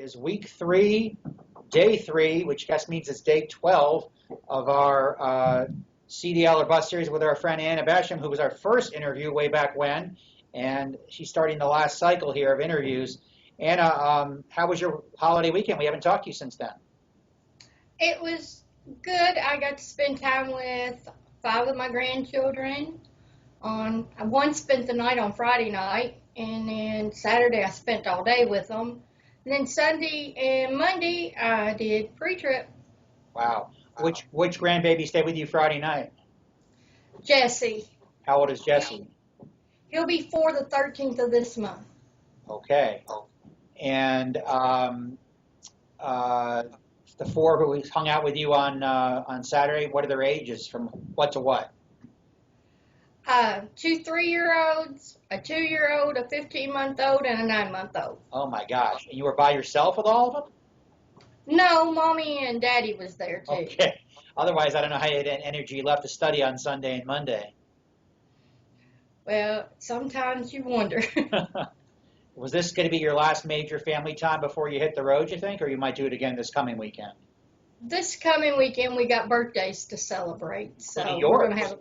is week 3, day 3, which I guess means it's day 12 of our CDL or bus series with our friend Anna Basham, who was our first interview way back when, and she's starting the last cycle here of interviews. Anna, how was your holiday weekend? We haven't talked to you since then. It was good. I got to spend time with 5 of my grandchildren. One spent the night on Friday night, and then Saturday I spent all day with them. And then Sunday and Monday I did pre-trip. Wow. Which grandbaby stayed with you Friday night? Jesse. How old is Jesse? He'll be 4 the 13th of this month. Okay. And the 4 who hung out with you on Saturday, what are their ages from what to what? 2 3-year-olds, a 2-year-old, a 15-month-old, and a 9-month-old. Oh my gosh. And you were by yourself with all of them? No, Mommy and Daddy was there too. Okay. Otherwise, I don't know how you had energy left to study on Sunday and Monday. Well, sometimes you wonder. Was this going to be your last major family time before you hit the road, you think, or you might do it again this coming weekend? This coming weekend, we got birthdays to celebrate. So Yours? we're going to have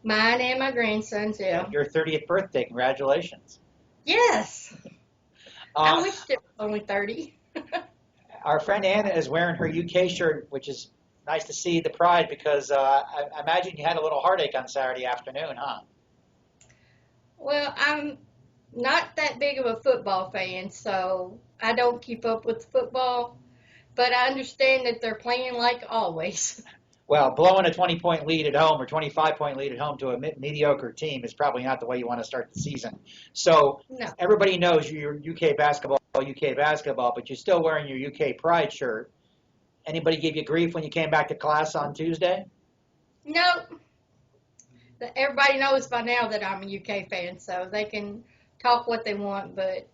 mine and my grandson's, yeah. Your 30th birthday. Congratulations. Yes. I wished it was only 30. Our friend Anna is wearing her UK shirt, which is nice to see the pride, because I imagine you had a little heartache on Saturday afternoon, huh? Well, I'm not that big of a football fan, so I don't keep up with football, but I understand that they're playing like always. Well, blowing a 20-point lead at home or 25-point lead at home to a mediocre team is probably not the way you want to start the season. So No. Everybody knows you're UK basketball, but you're still wearing your UK pride shirt. Anybody give you grief when you came back to class on Tuesday? No. Everybody knows by now that I'm a UK fan, so they can talk what they want, but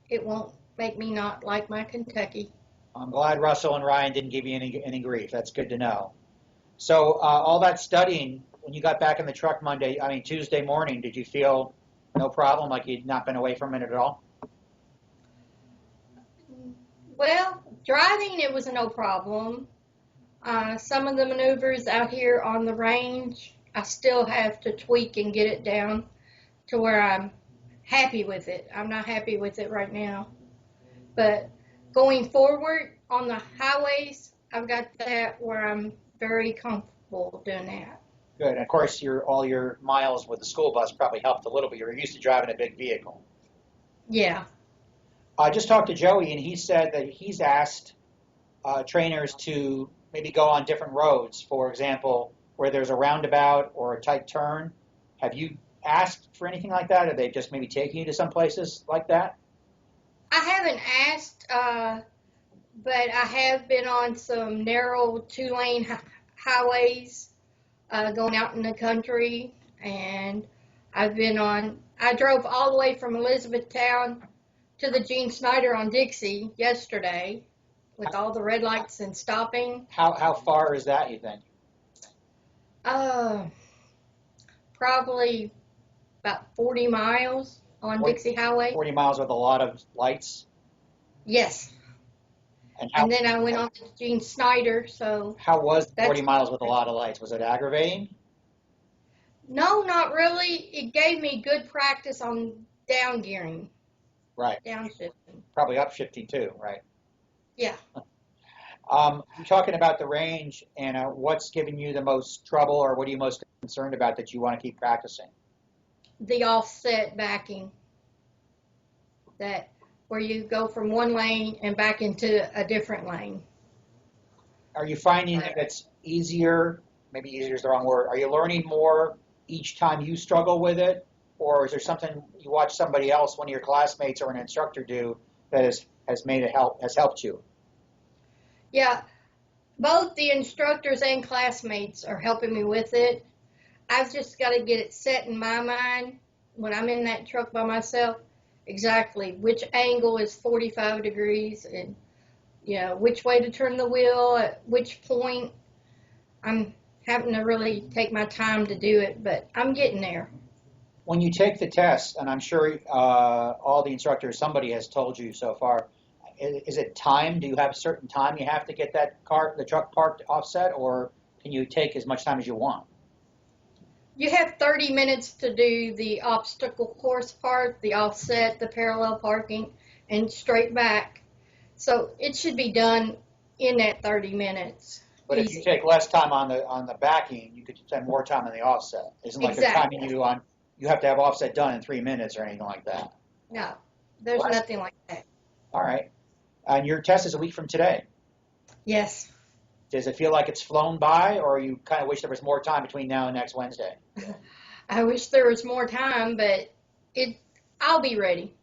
it won't make me not like my Kentucky. I'm glad Russell and Ryan didn't give you any grief. That's good to know. So all that studying, when you got back in the truck Tuesday morning, did you feel no problem, like you'd not been away from it at all? Well, driving, it was no problem. Some of the maneuvers out here on the range, I still have to tweak and get it down to where I'm happy with it. I'm not happy with it right now. But going forward on the highways, I've got that where I'm very comfortable doing that. Good. And of course, all your miles with the school bus probably helped a little bit. You're used to driving a big vehicle. Yeah. I just talked to Joey, and he said that he's asked trainers to maybe go on different roads, for example, where there's a roundabout or a tight turn. Have you asked for anything like that? Are they just maybe taking you to some places like that? I haven't asked, but I have been on some narrow 2-lane highways going out in the country, and I drove all the way from Elizabethtown to the Gene Snyder on Dixie yesterday with all the red lights and stopping. How far is that, you think? Probably about 40 miles on Dixie Highway. 40 miles with a lot of lights? Yes. And then I went on to Gene Snyder, so... How was 40 miles with a lot of lights? Was it aggravating? No, not really. It gave me good practice on down gearing. Right. Downshifting. Probably upshifting too, right? Yeah. You're talking about the range, Anna. What's giving you the most trouble, or what are you most concerned about that you want to keep practicing? The offset backing. Where you go from one lane and back into a different lane. Are you finding that it's easier? Maybe easier is the wrong word. Are you learning more each time you struggle with it? Or is there something you watch somebody else, one of your classmates or an instructor do that has helped you? Yeah, both the instructors and classmates are helping me with it. I've just got to get it set in my mind when I'm in that truck by myself, exactly which angle is 45 degrees and which way to turn the wheel at which point. I'm having to really take my time to do it, but I'm getting there. When you take the test, and I'm sure all the instructors, somebody has told you so far, is it time? Do you have a certain time you have to get the truck parked offset, or can you take as much time as you want? You have 30 minutes to do the obstacle course part, the offset, the parallel parking, and straight back. So it should be done in that 30 minutes. But if you take less time on the backing, you could spend more time on the offset. Isn't like they're timing you on, you have to have offset done in 3 minutes or anything like that. No, there's nothing like that. All right. And your test is a week from today. Yes. Does it feel like it's flown by, or you kind of wish there was more time between now and next Wednesday? I wish there was more time, but I'll be ready.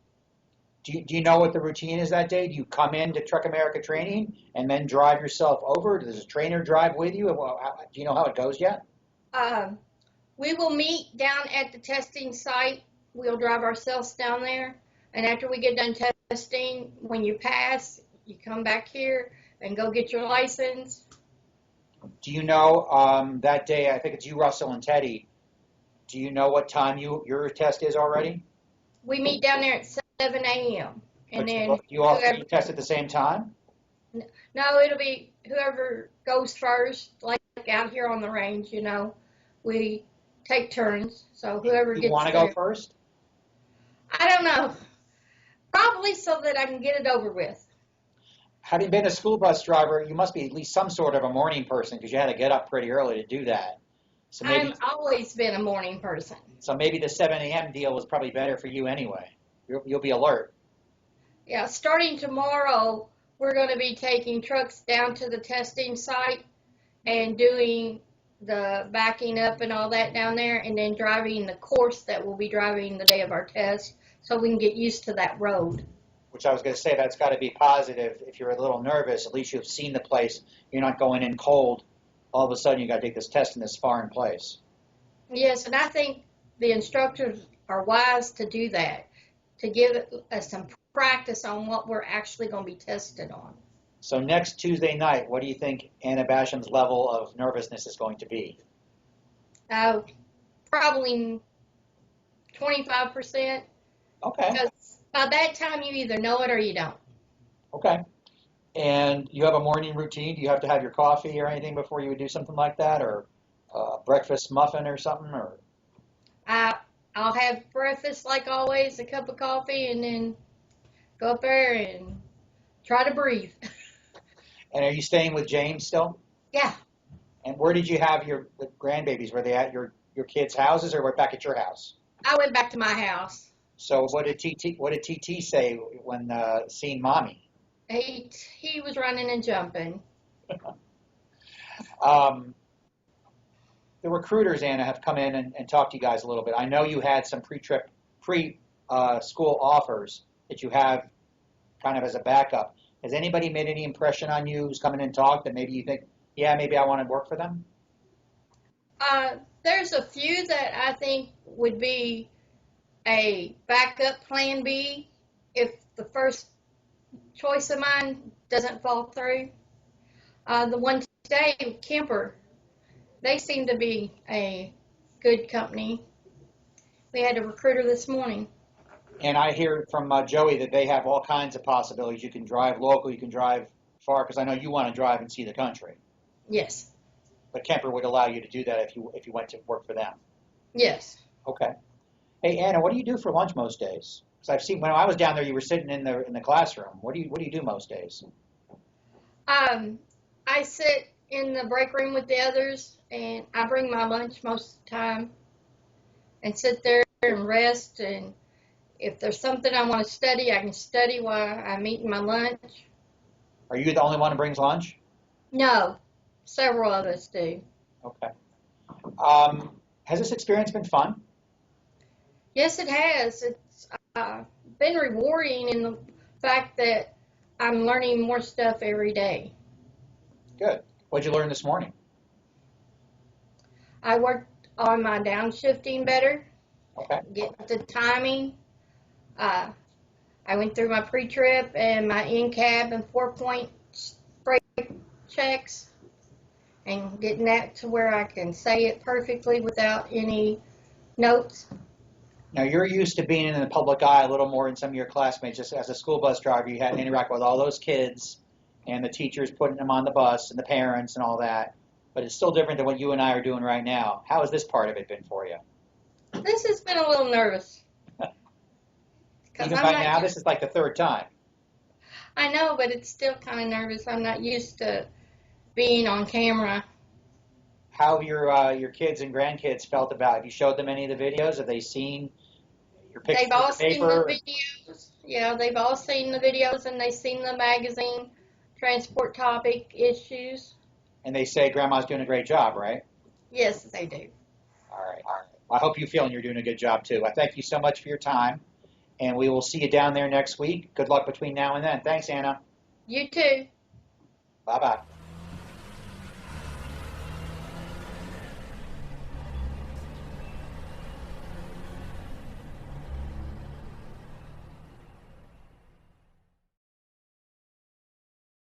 Do you know what the routine is that day? Do you come into Truck America training and then drive yourself over? Does a trainer drive with you? Do you know how it goes yet? We will meet down at the testing site. We'll drive ourselves down there. And after we get done testing, when you pass, you come back here and go get your license. Do you know that day, I think it's you, Russell, and Teddy, do you know what time your test is already? We meet down there at 7 a.m. And then you all three test at the same time? No, it'll be whoever goes first, like out here on the range, we take turns. So whoever gets there. You want to go first? I don't know. Probably so that I can get it over with. Having been a school bus driver, you must be at least some sort of a morning person because you had to get up pretty early to do that. So maybe, I've always been a morning person. So maybe the 7 a.m. deal was probably better for you anyway. You'll be alert. Yeah, starting tomorrow, we're going to be taking trucks down to the testing site and doing the backing up and all that down there, and then driving the course that we'll be driving the day of our test so we can get used to that road. Which I was going to say, that's got to be positive. If you're a little nervous, at least you've seen the place. You're not going in cold. All of a sudden, you got to take this test in this foreign place. Yes, and I think the instructors are wise to do that, to give us some practice on what we're actually going to be tested on. So next Tuesday night, what do you think Anna Basham's level of nervousness is going to be? Probably 25%. Okay. Because by that time, you either know it or you don't. Okay. And you have a morning routine? Do you have to have your coffee or anything before you would do something like that, or breakfast muffin or something? Or I'll have breakfast like always, a cup of coffee, and then go up there and try to breathe. And are you staying with James still? Yeah. And where did you have your grandbabies? Were they at your kids' houses, or were back at your house? I went back to my house. So what did TT say when seeing Mommy? He was running and jumping. The recruiters, Anna, have come in and talked to you guys a little bit. I know you had some pre-school offers that you have kind of as a backup. Has anybody made any impression on you who's come in and talked that maybe you think, yeah, maybe I want to work for them? There's a few that I think would be a backup plan B if the first choice of mine doesn't fall through. The one today, Kemper, they seem to be a good company. We had a recruiter this morning. And I hear from Joey that they have all kinds of possibilities. You can drive local, you can drive far, because I know you want to drive and see the country. Yes. But Kemper would allow you to do that if you went to work for them. Yes. Okay. Hey, Anna, what do you do for lunch most days? Because I've seen when I was down there, you were sitting in the classroom. What do you do most days? I sit in the break room with the others, and I bring my lunch most of the time, and sit there and rest. And if there's something I want to study, I can study while I'm eating my lunch. Are you the only one who brings lunch? No, several of us do. Okay. Has this experience been fun? Yes, it has. It's been rewarding in the fact that I'm learning more stuff every day. Good. What did you learn this morning? I worked on my downshifting better. Okay. Get the timing. I went through my pre-trip and my in-cab and 4-point brake checks, and getting that to where I can say it perfectly without any notes. Now, you're used to being in the public eye a little more than some of your classmates. Just as a school bus driver, you had to interact with all those kids and the teachers putting them on the bus and the parents and all that. But it's still different than what you and I are doing right now. How has this part of it been for you? This has been a little nervous. Even by now, this is like the third time. I know, but it's still kind of nervous. I'm not used to being on camera. How have your kids and grandkids felt about it? Have you showed them any of the videos? Have they seen your pictures They've all on the seen paper? the videos. Yeah, they've all seen the videos, and they've seen the magazine, Transport Topic issues. And they say Grandma's doing a great job, right? Yes, they do. All right. I hope you feel you're doing a good job, too. I thank you so much for your time, and we will see you down there next week. Good luck between now and then. Thanks, Anna. You too. Bye-bye.